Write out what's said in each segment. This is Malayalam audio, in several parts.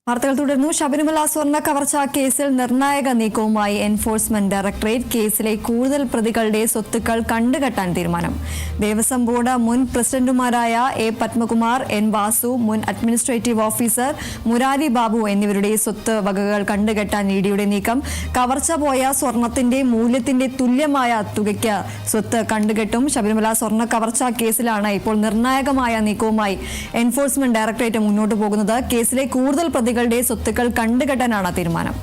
വാർത്തകൾ തുടരുന്നു. ശബരിമല സ്വർണ്ണ കവർച്ചാ കേസിൽ നിർണായക നീക്കവുമായി എൻഫോഴ്സ്മെന്റ് ഡയറക്ടറേറ്റ്. കേസിലെ കൂടുതൽ പ്രതികളുടെ സ്വത്തുക്കൾ കണ്ടുകെട്ടാൻ തീരുമാനം. ദേവസ്വം ബോർഡ് മുൻ പ്രസിഡന്റുമാരായ എ പത്മകുമാർ, എൻ വാസു, മുൻ അഡ്മിനിസ്ട്രേറ്റീവ് ഓഫീസർ മുരാരി ബാബു എന്നിവരുടെ സ്വത്ത് വകകൾ കണ്ടുകെട്ടാൻ ഇഡിയുടെ നീക്കം. കവർച്ച പോയ സ്വർണത്തിന്റെ മൂല്യത്തിന്റെ തുല്യമായ തുകയ്ക്ക് സ്വത്ത് കണ്ടുകെട്ടും. ശബരിമല സ്വർണ്ണ കവർച്ചാ കേസിലാണ് ഇപ്പോൾ നിർണായകമായ നീക്കവുമായി എൻഫോഴ്സ്മെന്റ് ഡയറക്ടറേറ്റ് മുന്നോട്ട് പോകുന്നത്. കേസിലെ കൂടുതൽ പ്രതികളുടെ സ്വത്തുക്കൾ കണ്ടുകെട്ടാനാണ് തീരുമാനം.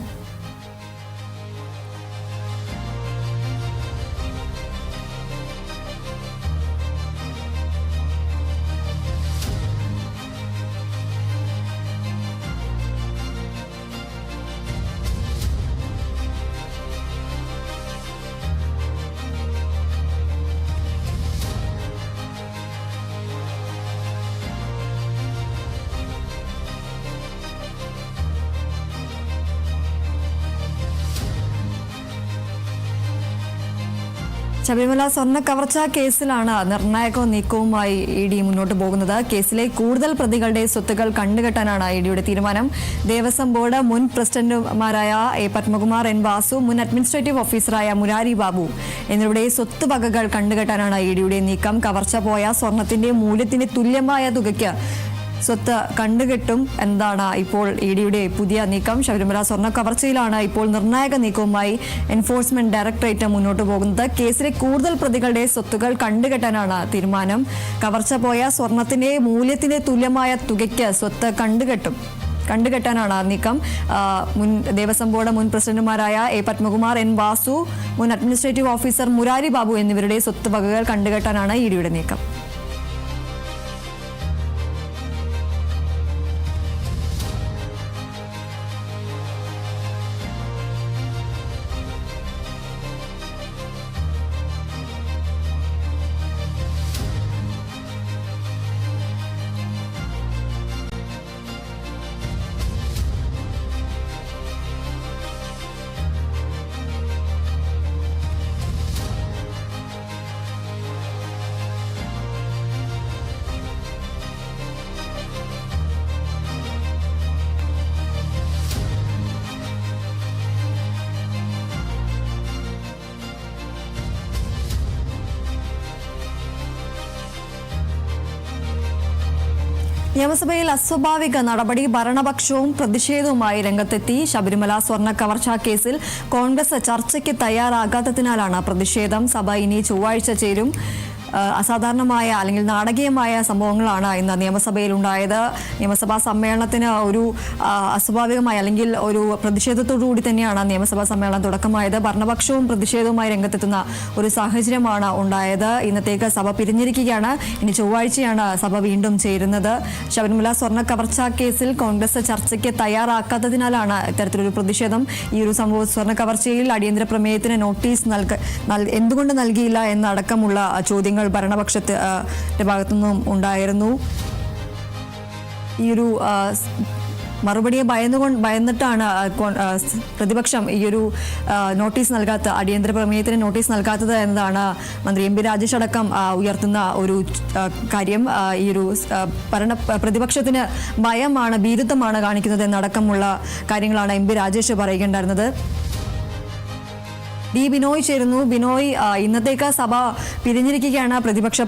ശബരിമല സ്വർണ്ണ കവർച്ചാ കേസിലാണ് നിർണായക നീക്കവുമായി ഇഡി മുന്നോട്ട് പോകുന്നത്. കേസിലെ കൂടുതൽ പ്രതികളുടെ സ്വത്തുക്കൾ കണ്ടുകെട്ടാനാണ് ഇഡിയുടെ തീരുമാനം. ദേവസ്വം ബോർഡ് മുൻ പ്രസിഡന്റുമാരായ എ പത്മകുമാർ, എൻ വാസു, മുൻ അഡ്മിനിസ്ട്രേറ്റീവ് ഓഫീസറായ മുരാരി ബാബു എന്നിവരുടെ സ്വത്ത് വകകൾ കണ്ടുകെട്ടാനാണ് ഇഡിയുടെ നീക്കം. കവർച്ച പോയ സ്വർണത്തിന്റെ മൂല്യത്തിന് തുല്യമായ തുകയ്ക്ക് സ്വത്ത് കണ്ടുകെട്ടും എന്നതാണ് ഇപ്പോൾ ഇഡിയുടെ പുതിയ നീക്കം. ശബരിമല സ്വർണ്ണ കവർച്ചയിലാണ് ഇപ്പോൾ നിർണായക നീക്കവുമായി എൻഫോഴ്സ്മെന്റ് ഡയറക്ടറേറ്റ് മുന്നോട്ട് പോകുന്നത്. കേസിലെ കൂടുതൽ പ്രതികളുടെ സ്വത്തുക്കൾ കണ്ടുകെട്ടാനാണ് തീരുമാനം. കവർച്ച പോയ സ്വർണത്തിന്റെ മൂല്യത്തിന് തുല്യമായ തുകയ്ക്ക് സ്വത്ത് കണ്ടുകെട്ടാനാണ് നീക്കം. മുൻ ദേവസ്വം ബോർഡ് മുൻ പ്രസിഡന്റുമാരായ എ പത്മകുമാർ, എൻ വാസു, മുൻ അഡ്മിനിസ്ട്രേറ്റീവ് ഓഫീസർ മുരാരി ബാബു എന്നിവരുടെ സ്വത്ത് വകകൾ കണ്ടുകെട്ടാനാണ് ഇഡിയുടെ നീക്കം. നിയമസഭയിൽ അസ്വാഭാവിക നടപടി. ഭരണപക്ഷവും പ്രതിഷേധവുമായി രംഗത്തെത്തി. ശബരിമല സ്വർണ്ണ കവർച്ചാ കേസിൽ കോൺഗ്രസ് ചർച്ചയ്ക്ക് തയ്യാറാകാത്തതിനാലാണ് പ്രതിഷേധം. സഭ ഇനി ചൊവ്വാഴ്ച ചേരും. അസാധാരണമായ അല്ലെങ്കിൽ നാടകീയമായ സംഭവങ്ങളാണ് ഇന്ന് നിയമസഭയിൽ ഉണ്ടായത്. നിയമസഭാ സമ്മേളനത്തിന് ഒരു അസ്വാഭാവികമായ അല്ലെങ്കിൽ ഒരു പ്രതിഷേധത്തോടുകൂടി തന്നെയാണ് നിയമസഭാ സമ്മേളനം തുടക്കമായത്. ഭരണപക്ഷവും പ്രതിഷേധവുമായി രംഗത്തെത്തുന്ന ഒരു സാഹചര്യമാണ് ഉണ്ടായത്. ഇന്നത്തേക്ക് സഭ പിരിഞ്ഞിരിക്കുകയാണ്. ഇനി ചൊവ്വാഴ്ചയാണ് സഭ വീണ്ടും ചേരുന്നത്. ശബരിമല സ്വർണ്ണ കവർച്ചാ കേസിൽ കോൺഗ്രസ് ചർച്ചയ്ക്ക് തയ്യാറാക്കാത്തതിനാലാണ് ഇത്തരത്തിലൊരു പ്രതിഷേധം. ഈ ഒരു സംഭവം സ്വർണ്ണ കവർച്ചയിൽ അടിയന്തര പ്രമേയത്തിന് നോട്ടീസ് എന്തുകൊണ്ട് നൽകിയില്ല എന്നടക്കമുള്ള ചോദ്യങ്ങൾ ഭരണപക്ഷത്തിന്റെ ഭാഗത്തുനിന്നും ഉണ്ടായിരുന്നു. ഈ ഒരു മറുപടിയെ ഭയന്നിട്ടാണ് പ്രതിപക്ഷം ഈ ഒരു നോട്ടീസ് അടിയന്തര പ്രമേയത്തിന് നോട്ടീസ് നൽകാത്തത് എന്നതാണ് മന്ത്രി എം പി രാജേഷ് അടക്കം ഉയർത്തുന്ന ഒരു കാര്യം. ഈ ഒരു പ്രതിപക്ഷത്തിന് ഭയമാണ്, ഭീരുത്വമാണ് കാണിക്കുന്നത് എന്നടക്കമുള്ള കാര്യങ്ങളാണ് എം പി രാജേഷ് പറയുകയുണ്ടായിരുന്നത്. ഡി ബിനോയ് ചേരുന്നു. ബിനോയ്, ഇന്നത്തേക്ക് സഭ പിരിഞ്ഞിരിക്കുകയാണ്.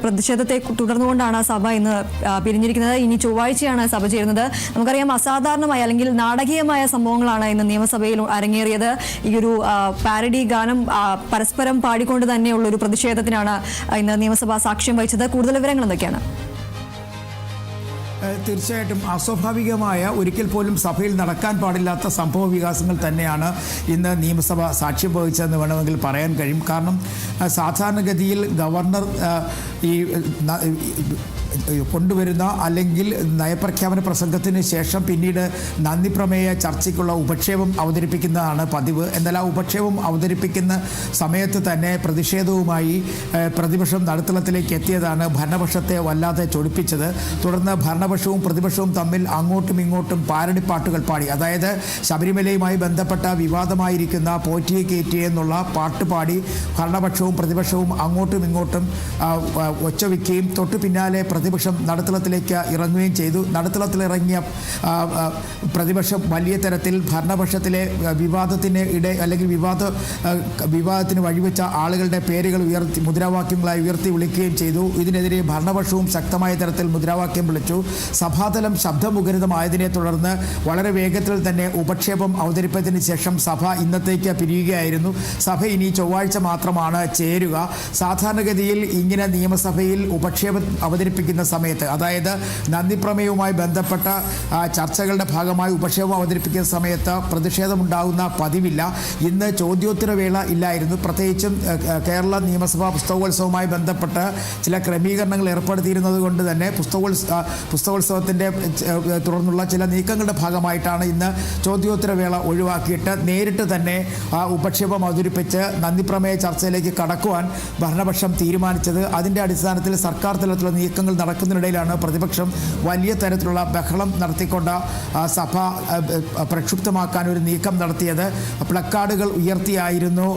പ്രതിഷേധത്തെ തുടർന്നുകൊണ്ടാണ് സഭ ഇന്ന് പിരിഞ്ഞിരിക്കുന്നത്. ഇനി ചൊവ്വാഴ്ചയാണ് സഭ ചേരുന്നത്. നമുക്കറിയാം, അസാധാരണമായ അല്ലെങ്കിൽ നാടകീയമായ സംഭവങ്ങളാണ് ഇന്ന് നിയമസഭയിൽ അരങ്ങേറിയത്. ഈ ഒരു പാരഡി ഗാനം പരസ്പരം പാടിക്കൊണ്ട് തന്നെയുള്ള ഒരു പ്രതിഷേധത്തിനാണ് ഇന്ന് നിയമസഭ സാക്ഷ്യം വഹിച്ചത്. കൂടുതൽ വിവരങ്ങൾ എന്തൊക്കെയാണ്? തീർച്ചയായിട്ടും അസ്വാഭാവികമായ, ഒരിക്കൽ പോലും സഭയിൽ നടക്കാൻ പാടില്ലാത്ത സംഭവ വികാസങ്ങൾ തന്നെയാണ് ഇന്ന് നിയമസഭ സാക്ഷ്യം വഹിച്ചതെന്ന് വേണമെങ്കിൽ പറയാൻ കഴിയും. കാരണം സാധാരണഗതിയിൽ ഗവർണർ ഈ കൊണ്ടുവരുന്ന അല്ലെങ്കിൽ നയപ്രഖ്യാപന പ്രസംഗത്തിന് ശേഷം പിന്നീട് നന്ദി പ്രമേയ ചർച്ചയ്ക്കുള്ള ഉപക്ഷേപം അവതരിപ്പിക്കുന്നതാണ് പതിവ്. എന്നാൽ ആ ഉപക്ഷേപം അവതരിപ്പിക്കുന്ന സമയത്ത് തന്നെ പ്രതിഷേധവുമായി പ്രതിപക്ഷം നടുത്തളത്തിലേക്ക് എത്തിയതാണ് ഭരണപക്ഷത്തെ വല്ലാതെ ചൊടിപ്പിച്ചത്. തുടർന്ന് ഭരണപക്ഷവും പ്രതിപക്ഷവും തമ്മിൽ അങ്ങോട്ടും ഇങ്ങോട്ടും പാരടിപ്പാട്ടുകൾ പാടി. അതായത് ശബരിമലയുമായി ബന്ധപ്പെട്ട വിവാദമായിരിക്കുന്ന പോറ്റിയെ കയറ്റിയെ എന്നുള്ള പാട്ടുപാടി ഭരണപക്ഷവും പ്രതിപക്ഷവും അങ്ങോട്ടും ഇങ്ങോട്ടും ഒച്ചവയ്ക്കുകയും തൊട്ടു പിന്നാലെ പ്രതിപക്ഷം നടുത്തളത്തിലേക്ക് ഇറങ്ങുകയും ചെയ്തു. നടുത്തളത്തിലിറങ്ങിയ പ്രതിപക്ഷം വലിയ തരത്തിൽ ഭരണപക്ഷത്തിലെ അല്ലെങ്കിൽ വിവാദത്തിന് വഴിവെച്ച ആളുകളുടെ പേരുകൾ മുദ്രാവാക്യങ്ങളായി ഉയർത്തി വിളിക്കുകയും ചെയ്തു. ഇതിനെതിരെ ഭരണപക്ഷവും ശക്തമായ തരത്തിൽ മുദ്രാവാക്യം വിളിച്ചു. സഭാതലം ശബ്ദമുഖരിതമായതിനെ തുടർന്ന് വളരെ വേഗത്തിൽ തന്നെ ഉപക്ഷേപം അവതരിപ്പിച്ചതിന് ശേഷം സഭ ഇന്നത്തേക്ക് പിരിയുകയായിരുന്നു. സഭ ഇനി ചൊവ്വാഴ്ച മാത്രമാണ് ചേരുക. സാധാരണഗതിയിൽ ഇങ്ങനെ നിയമസഭയിൽ ഉപക്ഷേപം അവതരിപ്പിക്കുന്ന സമയത്ത്, അതായത് നന്ദിപ്രമേയവുമായി ബന്ധപ്പെട്ട ചർച്ചകളുടെ ഭാഗമായി ഉപക്ഷേപം അവതരിപ്പിക്കുന്ന സമയത്ത് പ്രതിഷേധമുണ്ടാകുന്ന പതിവില്ല. ഇന്ന് ചോദ്യോത്തരവേള ഇല്ലായിരുന്നു. പ്രത്യേകിച്ചും കേരള നിയമസഭാ പുസ്തകോത്സവവുമായി ബന്ധപ്പെട്ട് ചില ക്രമീകരണങ്ങൾ ഏർപ്പെടുത്തിയിരുന്നത് കൊണ്ട് തന്നെ പുസ്തകോത്സവത്തിൻ്റെ തുടർന്നുള്ള ചില നീക്കങ്ങളുടെ ഭാഗമായിട്ടാണ് ഇന്ന് ചോദ്യോത്തരവേള ഒഴിവാക്കിയിട്ട് നേരിട്ട് തന്നെ ഉപക്ഷേപം അവതരിപ്പിച്ച് നന്ദിപ്രമേയ ചർച്ചയിലേക്ക് കടക്കുവാൻ ഭരണപക്ഷം തീരുമാനിച്ചത്. അതിൻ്റെ അടിസ്ഥാനത്തിൽ സർക്കാർ തലത്തിലുള്ള നീക്കങ്ങൾ നടക്കുന്നതിനിടയിലാണ് പ്രതിപക്ഷം വലിയ തരത്തിലുള്ള ബഹളം നടത്തിക്കൊണ്ട് സഭ പ്രക്ഷുബ്ധമാക്കാൻ ഒരു നീക്കം നടത്തിയത്. പ്ലക്കാർഡുകൾ ഉയർത്തിയായിരുന്നു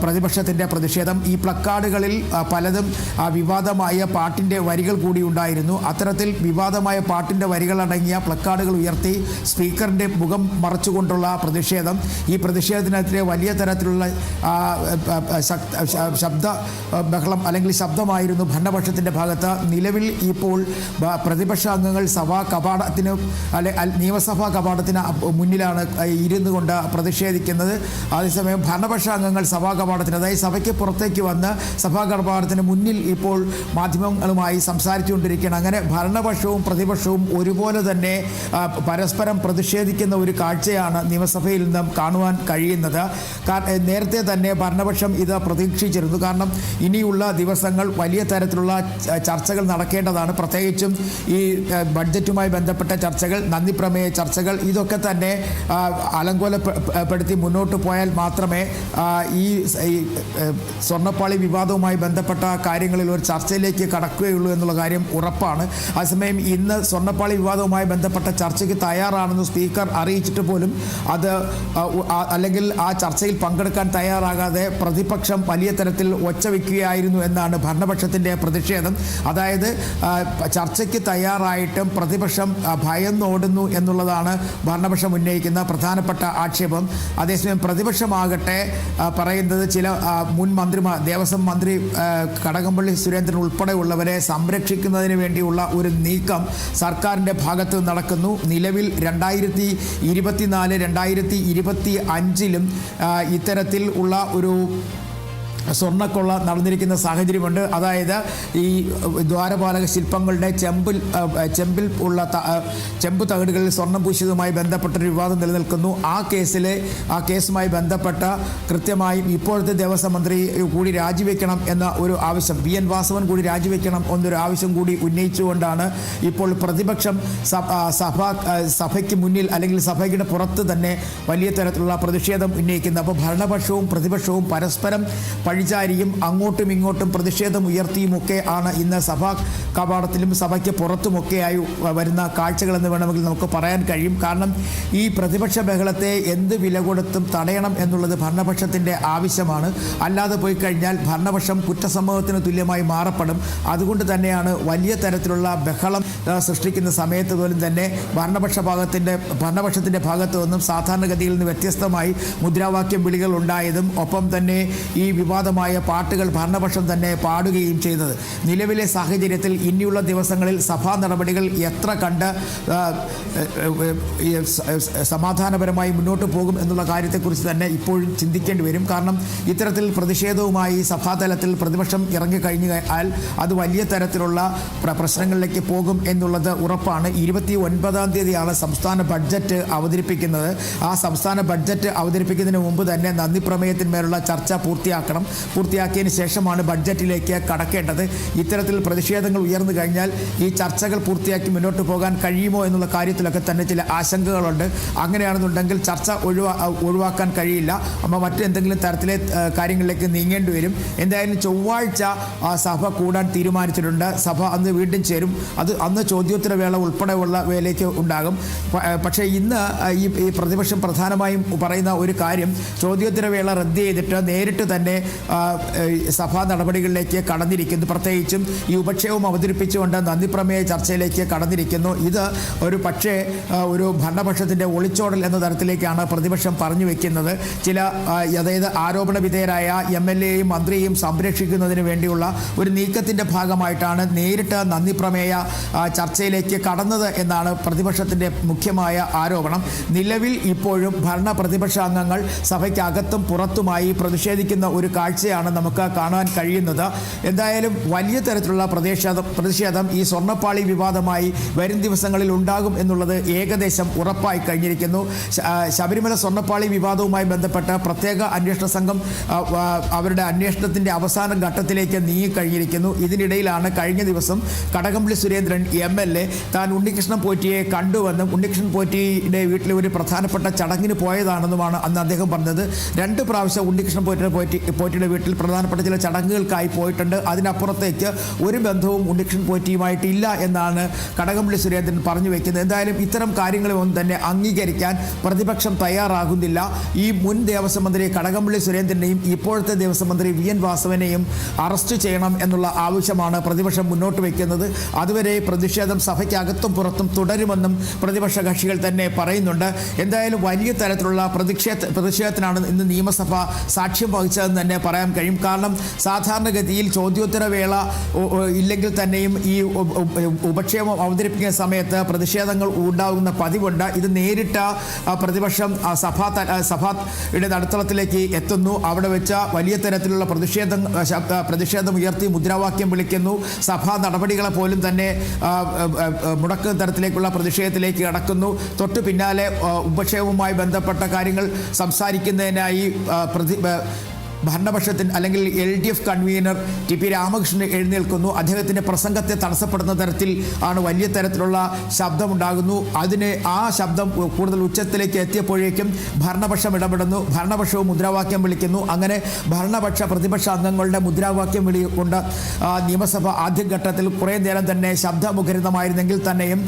പ്രതിപക്ഷത്തിൻ്റെ പ്രതിഷേധം. ഈ പ്ലക്കാർഡുകളിൽ പലതും വിവാദമായ പാട്ടിൻ്റെ വരികൾ കൂടി ഉണ്ടായിരുന്നു. അത്തരത്തിൽ വിവാദമായ പാട്ടിൻ്റെ വരികളടങ്ങിയ പ്ലക്കാർഡുകൾ ഉയർത്തി സ്പീക്കറിൻ്റെ മുഖം മറച്ചുകൊണ്ടുള്ള പ്രതിഷേധം. ഈ പ്രതിഷേധത്തിനെതിരെ വലിയ തരത്തിലുള്ള ശബ്ദ ബഹളം അല്ലെങ്കിൽ ശബ്ദമായിരുന്നു ഭരണപക്ഷത്തിൻ്റെ ഭാഗത്ത്. നിലവിൽ ഇപ്പോൾ പ്രതിപക്ഷ അംഗങ്ങൾ നിയമസഭാ കവാടത്തിന് മുന്നിലാണ് ഇരുന്നു കൊണ്ട് പ്രതിഷേധിക്കുന്നത്. അതേസമയം ഭരണപക്ഷ അംഗങ്ങൾ സഭാ കവാടത്തിന്, അതായത് സഭയ്ക്ക് പുറത്തേക്ക് വന്ന് സഭാ കവാടത്തിന് മുന്നിൽ ഇപ്പോൾ മാധ്യമങ്ങളുമായി സംസാരിച്ചുകൊണ്ടിരിക്കുകയാണ്. അങ്ങനെ ഭരണപക്ഷവും പ്രതിപക്ഷവും ഒരുപോലെ തന്നെ പരസ്പരം പ്രതിഷേധിക്കുന്ന ഒരു കാഴ്ചയാണ് നിയമസഭയിൽ നിന്നും കാണുവാൻ കഴിയുന്നത്. നേരത്തെ തന്നെ ഭരണപക്ഷം ഇത് പ്രതീക്ഷിച്ചിരുന്നു. കാരണം ഇനിയുള്ള ദിവസങ്ങൾ വലിയ തരത്തിലുള്ള ചർച്ചകൾ നടക്കേണ്ടതാണ്. പ്രത്യേകിച്ചും ഈ ബഡ്ജറ്റുമായി ബന്ധപ്പെട്ട ചർച്ചകൾ, നന്ദിപ്രമേയ ചർച്ചകൾ, ഇതൊക്കെ തന്നെ അലങ്കോലപ്പെടുത്തി മുന്നോട്ട് പോയാൽ മാത്രമേ ഈ സ്വർണ്ണപ്പാളി വിവാദവുമായി ബന്ധപ്പെട്ട കാര്യങ്ങളിൽ ഒരു ചർച്ചയിലേക്ക് കടക്കുകയുള്ളൂ എന്നുള്ള കാര്യം ഉറപ്പാണ്. അതേസമയം ഇന്ന് സ്വർണ്ണപ്പാളി വിവാദവുമായി ബന്ധപ്പെട്ട ചർച്ചയ്ക്ക് തയ്യാറാണെന്ന് സ്പീക്കർ അറിയിച്ചിട്ട് പോലും അല്ലെങ്കിൽ ആ ചർച്ചയിൽ പങ്കെടുക്കാൻ തയ്യാറാകാതെ പ്രതിപക്ഷം വലിയ തരത്തിൽ ഒച്ച വയ്ക്കുകയായിരുന്നു എന്നാണ് ഭരണപക്ഷത്തിൻ്റെ പ്രതിഷേധം. അതായത് ചർച്ചയ്ക്ക് തയ്യാറായിട്ടും പ്രതിപക്ഷം ഭയന്നോടുന്നു എന്നുള്ളതാണ് ഭരണപക്ഷം ഉന്നയിക്കുന്ന പ്രധാനപ്പെട്ട ആക്ഷേപം. അതേസമയം പ്രതിപക്ഷമാകട്ടെ പറയുന്നത് ചില മുൻ മന്ത്രിമാർ, ദേവസ്വം മന്ത്രി കടകംപള്ളി സുരേന്ദ്രൻ ഉൾപ്പെടെയുള്ളവരെ സംരക്ഷിക്കുന്നതിന് വേണ്ടിയുള്ള ഒരു നീക്കം സർക്കാരിൻ്റെ ഭാഗത്ത് നടക്കുന്നു. നിലവിൽ 2024-2025 ഇത്തരത്തിൽ ഉള്ള ഒരു സ്വർണ്ണക്കൊള്ള നടന്നിരിക്കുന്ന സാഹചര്യമുണ്ട്. അതായത് ഈ ദ്വാരപാലക ശില്പങ്ങളുടെ ചെമ്പിൽ ഉള്ള ചെമ്പ് തകിടുകളിൽ സ്വർണ്ണം പൂശിയതുമായി ബന്ധപ്പെട്ടൊരു വിവാദം നിലനിൽക്കുന്നു. ആ കേസുമായി ബന്ധപ്പെട്ട കൃത്യമായും ഇപ്പോഴത്തെ ദേവസ്വം മന്ത്രി കൂടി രാജിവെക്കണം എന്ന ഒരു ആവശ്യം, PN വാസവൻ കൂടി രാജിവെക്കണം എന്നൊരു ആവശ്യം കൂടി ഉന്നയിച്ചുകൊണ്ടാണ് ഇപ്പോൾ പ്രതിപക്ഷം സഭയ്ക്ക് മുന്നിൽ അല്ലെങ്കിൽ സഭയുടെ പുറത്ത് തന്നെ വലിയ തരത്തിലുള്ള പ്രതിഷേധം ഉന്നയിക്കുന്നത്. അപ്പോൾ ഭരണപക്ഷവും പ്രതിപക്ഷവും പരസ്പരം പഴിചാരിയും അങ്ങോട്ടും ഇങ്ങോട്ടും പ്രതിഷേധം ഉയർത്തിയുമൊക്കെ ആണ് ഇന്ന് സഭാ കവാടത്തിലും സഭയ്ക്ക് പുറത്തുമൊക്കെയായി വരുന്ന കാഴ്ചകളെന്ന് വേണമെങ്കിൽ നമുക്ക് പറയാൻ കഴിയും. കാരണം ഈ പ്രതിപക്ഷ ബഹളത്തെ എന്ത് വില കൊടുത്തും തടയണം എന്നുള്ളത് ഭരണപക്ഷത്തിൻ്റെ ആവശ്യമാണ്. അല്ലാതെ പോയി കഴിഞ്ഞാൽ ഭരണപക്ഷം കുറ്റസമ്മതത്തിന് തുല്യമായി മാറപ്പെടും. അതുകൊണ്ട് തന്നെയാണ് വലിയ തരത്തിലുള്ള ബഹളം സൃഷ്ടിക്കുന്ന സമയത്ത് പോലും തന്നെ ഭരണപക്ഷത്തിൻ്റെ ഭാഗത്തു നിന്നും സാധാരണഗതിയിൽ നിന്ന് വ്യത്യസ്തമായി മുദ്രാവാക്യം വിളികൾ ഉണ്ടായതും ഒപ്പം തന്നെ ഈ വിവാദമായ പാട്ടുകൾ ഭരണപക്ഷം തന്നെ പാടുകയും ചെയ്തത്. നിലവിലെ സാഹചര്യത്തിൽ ഇനിയുള്ള ദിവസങ്ങളിൽ സഭാ നടപടികൾ എത്ര കണ്ട് സമാധാനപരമായി മുന്നോട്ട് പോകും എന്നുള്ള കാര്യത്തെക്കുറിച്ച് തന്നെ ഇപ്പോഴും ചിന്തിക്കേണ്ടി വരും. കാരണം ഇത്തരത്തിൽ പ്രതിഷേധവുമായി സഭാതലത്തിൽ പ്രതിപക്ഷം ഇറങ്ങിക്കഴിഞ്ഞാൽ അത് വലിയ തരത്തിലുള്ള പ്രശ്നങ്ങളിലേക്ക് പോകും എന്നുള്ളത് ഉറപ്പാണ്. 29-ാം തീയതിയാണ് സംസ്ഥാന ബഡ്ജറ്റ് അവതരിപ്പിക്കുന്നത്. ആ സംസ്ഥാന ബഡ്ജറ്റ് അവതരിപ്പിക്കുന്നതിന് മുമ്പ് തന്നെ നന്ദിപ്രമേയത്തിന്മേലുള്ള ചർച്ച പൂർത്തിയാക്കിയതിന് ശേഷമാണ് ബഡ്ജറ്റിലേക്ക് കടക്കേണ്ടത്. ഇത്തരത്തിൽ പ്രതിഷേധങ്ങൾ ഉയർന്നു കഴിഞ്ഞാൽ ഈ ചർച്ചകൾ പൂർത്തിയാക്കി മുന്നോട്ട് പോകാൻ കഴിയുമോ എന്നുള്ള കാര്യത്തിലൊക്കെ തന്നെ ചില ആശങ്കകളുണ്ട്. അങ്ങനെയാണെന്നുണ്ടെങ്കിൽ ചർച്ച ഒഴിവാക്കാൻ കഴിയില്ല. മറ്റെന്തെങ്കിലും തരത്തിലെ കാര്യങ്ങളിലേക്ക് നീങ്ങേണ്ടി വരും. എന്തായാലും ചൊവ്വാഴ്ച സഭ കൂടാൻ തീരുമാനിച്ചിട്ടുണ്ട്. സഭ അന്ന് വീണ്ടും ചേരും. അന്ന് ചോദ്യോത്തരവേള ഉൾപ്പെടെയുള്ള വേലയ്ക്ക് ഉണ്ടാകും. പക്ഷേ ഇന്ന് ഈ പ്രതിപക്ഷം പ്രധാനമായും പറയുന്ന ഒരു കാര്യം ചോദ്യോത്തരവേള റദ്ദ് ചെയ്തിട്ട് നേരിട്ട് തന്നെ സഭാ നടപടികളിലേക്ക് കടന്നിരിക്കുന്നു. പ്രത്യേകിച്ചും ഈ ഉപക്ഷേപം അവതരിപ്പിച്ചുകൊണ്ട് നന്ദിപ്രമേയ ചർച്ചയിലേക്ക് കടന്നിരിക്കുന്നു. ഇത് ഒരു പക്ഷേ ഒരു ഭരണപക്ഷത്തിൻ്റെ ഒളിച്ചോടൽ എന്ന തരത്തിലേക്കാണ് പ്രതിപക്ഷം പറഞ്ഞു വെക്കുന്നത്. ചില അതായത് ആരോപണ വിധേയരായ MLA-യും മന്ത്രിയെയും സംരക്ഷിക്കുന്നതിന് വേണ്ടിയുള്ള ഒരു നീക്കത്തിൻ്റെ ഭാഗമായിട്ടാണ് നേരിട്ട് നന്ദിപ്രമേയ ചർച്ചയിലേക്ക് കടന്നത് എന്നാണ് പ്രതിപക്ഷത്തിൻ്റെ മുഖ്യമായ ആരോപണം. നിലവിൽ ഇപ്പോഴും ഭരണ പ്രതിപക്ഷ അംഗങ്ങൾ സഭയ്ക്കകത്തും പുറത്തുമായി പ്രതിഷേധിക്കുന്ന ഒരു കാഴ്ചയാണ് നമുക്ക് കാണാൻ കഴിയുന്നത്. എന്തായാലും വലിയ തരത്തിലുള്ള പ്രതിഷേധം ഈ സ്വർണ്ണപ്പാളി വിവാദമായി വരും ദിവസങ്ങളിൽ ഉണ്ടാകും എന്നുള്ളത് ഏകദേശം ഉറപ്പായി കഴിഞ്ഞിരിക്കുന്നു. ശബരിമല സ്വർണ്ണപ്പാളി വിവാദവുമായി ബന്ധപ്പെട്ട് പ്രത്യേക അന്വേഷണ സംഘം അവരുടെ അന്വേഷണത്തിൻ്റെ അവസാന ഘട്ടത്തിലേക്ക് നീങ്ങിക്കഴിഞ്ഞിരിക്കുന്നു. ഇതിനിടയിലാണ് കഴിഞ്ഞ ദിവസം കടകംപള്ളി സുരേന്ദ്രൻ MLA താൻ ഉണ്ണികൃഷ്ണൻ പോറ്റിയെ കണ്ടുവെന്നും ഉണ്ണികൃഷ്ണൻ പോറ്റിയുടെ വീട്ടിലെ ഒരു പ്രധാനപ്പെട്ട ചടങ്ങിന് പോയതാണെന്നുമാണ് അന്ന് അദ്ദേഹം പറഞ്ഞത്. 2 പ്രാവശ്യം ഉണ്ണികൃഷ്ണൻ പോറ്റിയുടെ വീട്ടിൽ പ്രധാനപ്പെട്ട ചില ചടങ്ങുകൾക്കായി പോയിട്ടുണ്ട്. അതിനപ്പുറത്തേക്ക് ഒരു ബന്ധവും ഉണ്ണികൃഷ്ണൻ പോറ്റിയുമായിട്ടില്ല എന്നാണ് കടകംപള്ളി സുരേന്ദ്രൻ പറഞ്ഞു വയ്ക്കുന്നത്. എന്തായാലും ഇത്തരം കാര്യങ്ങളൊന്നും തന്നെ അംഗീകരിക്കാൻ പ്രതിപക്ഷം തയ്യാറാകുന്നില്ല. ഈ മുൻ ദേവസ്വം മന്ത്രി കടകംപള്ളി സുരേന്ദ്രനെയും ഇപ്പോഴത്തെ ദേവസ്വം മന്ത്രി VN വാസവനെയും അറസ്റ്റ് ചെയ്യണം എന്നുള്ള ആവശ്യമാണ് പ്രതിപക്ഷം മുന്നോട്ട് വയ്ക്കുന്നത്. അതുവരെ പ്രതിഷേധം സഭയ്ക്കകത്തും പുറത്തും തുടരുമെന്നും പ്രതിപക്ഷ കക്ഷികൾ തന്നെ പറയുന്നുണ്ട്. എന്തായാലും വലിയ തരത്തിലുള്ള പ്രതിഷേധത്തിനാണ് ഇന്ന് നിയമസഭ സാക്ഷ്യം വഹിച്ചതെന്ന് തന്നെ പറയാൻ കഴിയും. കാരണം സാധാരണഗതിയിൽ ചോദ്യോത്തരവേള ഇല്ലെങ്കിൽ തന്നെയും ഈ ഉപക്ഷേപം അവതരിപ്പിക്കുന്ന സമയത്ത് പ്രതിഷേധങ്ങൾ ഉണ്ടാകുന്ന പതിവുണ്ട്. ഇത് നേരിട്ട് പ്രതിപക്ഷം സഭയുടെ നടുത്തളത്തിലേക്ക് എത്തുന്നു. അവിടെ വെച്ച് വലിയ തരത്തിലുള്ള പ്രതിഷേധം ഉയർത്തി മുദ്രാവാക്യം വിളിക്കുന്നു. സഭാ നടപടികളെ പോലും തന്നെ മുടക്കുന്ന തരത്തിലേക്കുള്ള പ്രതിഷേധത്തിലേക്ക് കടക്കുന്നു. തൊട്ടു പിന്നാലെ ഉപക്ഷേപവുമായി ബന്ധപ്പെട്ട കാര്യങ്ങൾ സംസാരിക്കുന്നതിനായി ഭരണപക്ഷത്തിന് അല്ലെങ്കിൽ LDF കൺവീനർ TP രാമകൃഷ്ണൻ എഴുന്നേൽക്കുന്നു. അദ്ദേഹത്തിൻ്റെ പ്രസംഗത്തെ തടസ്സപ്പെടുന്ന തരത്തിൽ ആണ് വലിയ തരത്തിലുള്ള ശബ്ദമുണ്ടാകുന്നു. ആ ശബ്ദം കൂടുതൽ ഉച്ചത്തിലേക്ക് എത്തിയപ്പോഴേക്കും ഭരണപക്ഷം ഇടപെടുന്നു. ഭരണപക്ഷവും മുദ്രാവാക്യം വിളിക്കുന്നു. അങ്ങനെ പ്രതിപക്ഷ അംഗങ്ങളുടെ മുദ്രാവാക്യം വിളി കൊണ്ട് നിയമസഭ ആദ്യഘട്ടത്തിൽ കുറേ നേരം തന്നെ ശബ്ദമുഖരിതമായിരുന്നെങ്കിൽ തന്നെയും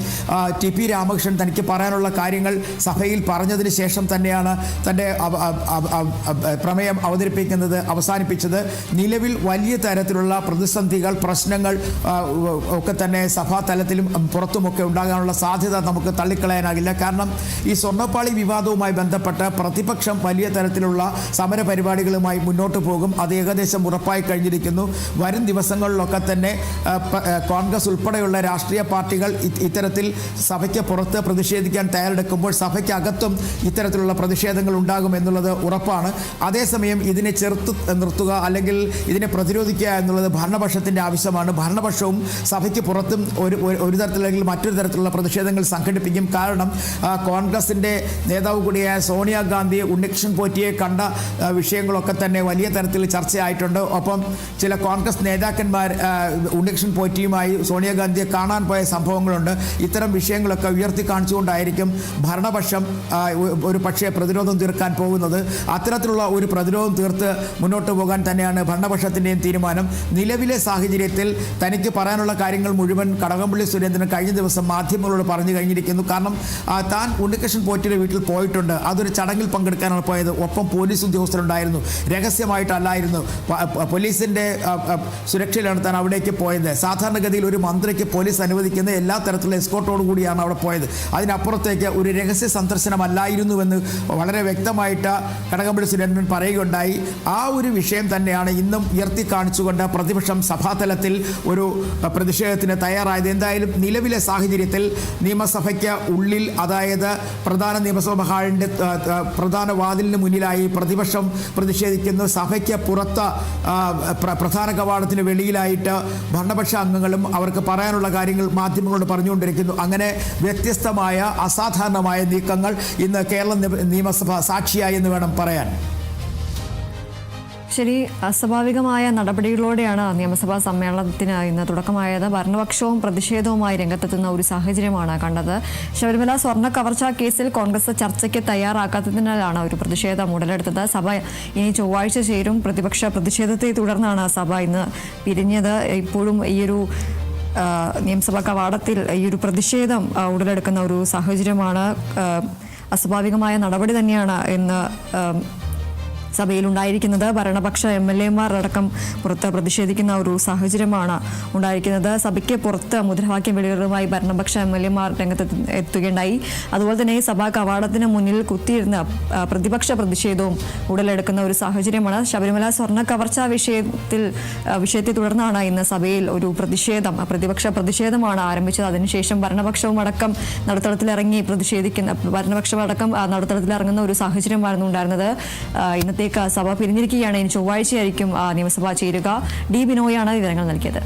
TP രാമകൃഷ്ണൻ തനിക്ക് പറയാനുള്ള കാര്യങ്ങൾ സഭയിൽ പറഞ്ഞതിന് ശേഷം തന്നെയാണ് തൻ്റെ പ്രമേയം അവസാനിപ്പിച്ചത്. നിലവിൽ വലിയ തരത്തിലുള്ള പ്രതിസന്ധികൾ, പ്രശ്നങ്ങൾ ഒക്കെ തന്നെ സഭാ തലത്തിലും പുറത്തുമൊക്കെ ഉണ്ടാകാനുള്ള സാധ്യത നമുക്ക് തള്ളിക്കളയാനാകില്ല. കാരണം ഈ സ്വർണ്ണപ്പാളി വിവാദവുമായി ബന്ധപ്പെട്ട് പ്രതിപക്ഷം വലിയ തരത്തിലുള്ള സമര പരിപാടികളുമായി മുന്നോട്ട് പോകും. അത് ഏകദേശം ഉറപ്പായി കഴിഞ്ഞിരിക്കുന്നു. വരും ദിവസങ്ങളിലൊക്കെ തന്നെ കോൺഗ്രസ് ഉൾപ്പെടെയുള്ള രാഷ്ട്രീയ പാർട്ടികൾ ഇത്തരത്തിൽ സഭയ്ക്ക് പുറത്ത് പ്രതിഷേധിക്കാൻ തയ്യാറെടുക്കുമ്പോൾ സഭയ്ക്കകത്തും ഇത്തരത്തിലുള്ള പ്രതിഷേധങ്ങൾ ഉണ്ടാകും എന്നുള്ളത് ഉറപ്പാണ്. അതേസമയം ഇതിനെ നിർത്തുക അല്ലെങ്കിൽ ഇതിനെ പ്രതിരോധിക്കുക എന്നുള്ളത് ഭരണപക്ഷത്തിൻ്റെ ആവശ്യമാണ്. ഭരണപക്ഷവും സഭയ്ക്ക് പുറത്തും ഒരു തരത്തിലല്ലെങ്കിൽ മറ്റൊരു തരത്തിലുള്ള പ്രതിഷേധങ്ങൾ സംഘടിപ്പിക്കും. കാരണം കോൺഗ്രസിൻ്റെ നേതാവ് കൂടിയായ സോണിയാഗാന്ധി ഉണ്ണികൃഷ്ണൻ പോറ്റിയെ കണ്ട വിഷയങ്ങളൊക്കെ തന്നെ വലിയ തരത്തിൽ ചർച്ചയായിട്ടുണ്ട്. ഒപ്പം ചില കോൺഗ്രസ് നേതാക്കന്മാർ ഉണ്ണികൃഷ്ണൻ പോറ്റിയുമായി സോണിയാഗാന്ധിയെ കാണാൻ പോയ സംഭവങ്ങളുണ്ട്. ഇത്തരം വിഷയങ്ങളൊക്കെ ഉയർത്തി കാണിച്ചുകൊണ്ടായിരിക്കും ഭരണപക്ഷം ഒരു പക്ഷേ പ്രതിരോധം തീർക്കാൻ പോകുന്നത്. അത്തരത്തിലുള്ള ഒരു പ്രതിരോധം തീർത്ത് മുന്നോട്ട് പോകാൻ തന്നെയാണ് ഭരണപക്ഷത്തിൻ്റെയും തീരുമാനം. നിലവിലെ സാഹചര്യത്തിൽ തനിക്ക് പറയാനുള്ള കാര്യങ്ങൾ മുഴുവൻ കടകംപള്ളി സുരേന്ദ്രൻ കഴിഞ്ഞ ദിവസം മാധ്യമങ്ങളോട് പറഞ്ഞു കഴിഞ്ഞിരിക്കുന്നു. കാരണം താൻ ഉണ്ണികൃഷ്ണൻ പോറ്റിയുടെ വീട്ടിൽ പോയിട്ടുണ്ട്. അതൊരു ചടങ്ങിൽ പങ്കെടുക്കാനാണ് പോയത്. ഒപ്പം പോലീസ് ഉദ്യോഗസ്ഥരുണ്ടായിരുന്നു. രഹസ്യമായിട്ടല്ലായിരുന്നു. പോലീസിൻ്റെ സുരക്ഷയിലാണ് താൻ അവിടേക്ക് പോയത്. സാധാരണഗതിയിൽ ഒരു മന്ത്രിക്ക് പോലീസ് അനുവദിക്കുന്ന എല്ലാ തരത്തിലുള്ള എസ്കോർട്ടോടു കൂടിയാണ് അവിടെ പോയത്. അതിനപ്പുറത്തേക്ക് ഒരു രഹസ്യ സന്ദർശനമല്ലായിരുന്നുവെന്ന് വളരെ വ്യക്തമായിട്ട് കടകംപള്ളി സുരേന്ദ്രൻ പറയുകയുണ്ടായി. ആ ഒരു വിഷയം തന്നെയാണ് ഇന്നും ഉയർത്തി കാണിച്ചുകൊണ്ട് പ്രതിപക്ഷം സഭാതലത്തിൽ ഒരു പ്രതിഷേധത്തിന് തയ്യാറായത്. എന്തായാലും നിലവിലെ സാഹചര്യത്തിൽ നിയമസഭയ്ക്ക് ഉള്ളിൽ, അതായത് പ്രധാന നിയമസഭാ ഹാളിൻ്റെ പ്രധാന വാതിലിന് മുന്നിലായി പ്രതിപക്ഷം പ്രതിഷേധിക്കുന്നു. സഭയ്ക്ക് പുറത്ത് പ്രധാന കവാടത്തിന് വെളിയിലായിട്ട് ഭരണപക്ഷ അംഗങ്ങളും അവർക്ക് പറയാനുള്ള കാര്യങ്ങൾ മാധ്യമങ്ങളോട് പറഞ്ഞുകൊണ്ടിരിക്കുന്നു. അങ്ങനെ വ്യത്യസ്തമായ അസാധാരണമായ നീക്കങ്ങൾ ഇന്ന് കേരള നിയമസഭ സാക്ഷിയായി എന്ന് വേണം പറയാൻ. ശരി, അസ്വാഭാവികമായ നടപടികളോടെയാണ് നിയമസഭാ സമ്മേളനത്തിന് ഇന്ന് തുടക്കമായത്. ഭരണപക്ഷവും പ്രതിഷേധവുമായി രംഗത്തെത്തുന്ന ഒരു സാഹചര്യമാണ് കണ്ടത്. ശബരിമല സ്വർണ്ണ കവർച്ചാ കേസിൽ കോൺഗ്രസ് ചർച്ചയ്ക്ക് തയ്യാറാക്കാത്തതിനാലാണ് ഒരു പ്രതിഷേധം ഉടലെടുത്തത്. സഭ ഇനി ചൊവ്വാഴ്ച ചേരും. പ്രതിപക്ഷ പ്രതിഷേധത്തെ തുടർന്നാണ് സഭ ഇന്ന് പിരിഞ്ഞത്. ഇപ്പോഴും ഈയൊരു നിയമസഭാ കവാടത്തിൽ ഈ ഒരു പ്രതിഷേധം ഉടലെടുക്കുന്ന ഒരു സാഹചര്യമാണ്. അസ്വാഭാവികമായ നടപടി തന്നെയാണ് എന്ന് സഭയിൽ ഉണ്ടായിരിക്കുന്നത്. ഭരണപക്ഷ MLA-മാർ അടക്കം പുറത്ത് പ്രതിഷേധിക്കുന്ന ഒരു സാഹചര്യമാണ് ഉണ്ടായിരിക്കുന്നത്. സഭയ്ക്ക് പുറത്ത് മുദ്രാവാക്യം വിളികളുമായി ഭരണപക്ഷ MLA-മാർ രംഗത്ത് എത്തുകയുണ്ടായി. അതുപോലെ തന്നെ സഭാ കവാടത്തിന് മുന്നിൽ കുത്തിയിരുന്ന പ്രതിപക്ഷ പ്രതിഷേധവും ഉടലെടുക്കുന്ന ഒരു സാഹചര്യമാണ്. ശബരിമല സ്വർണ്ണ കവർച്ച വിഷയത്തെ തുടർന്നാണ് ഇന്ന് സഭയിൽ ഒരു പ്രതിപക്ഷ പ്രതിഷേധമാണ് ആരംഭിച്ചത്. അതിനുശേഷം ഭരണപക്ഷവും അടക്കം നടുത്തളത്തിലിറങ്ങി ഭരണപക്ഷം അടക്കം നടുത്തളത്തിലിറങ്ങുന്ന ഒരു സാഹചര്യമായിരുന്നു ഉണ്ടായിരുന്നത്. ഇന്നത്തേക്ക് സഭ പിരിഞ്ഞിരിക്കുകയാണ്. ഇനി ചൊവ്വാഴ്ചയായിരിക്കും നിയമസഭ ചേരുക. ഡി ബിനോയാണ് വിവരങ്ങൾ നൽകിയത്.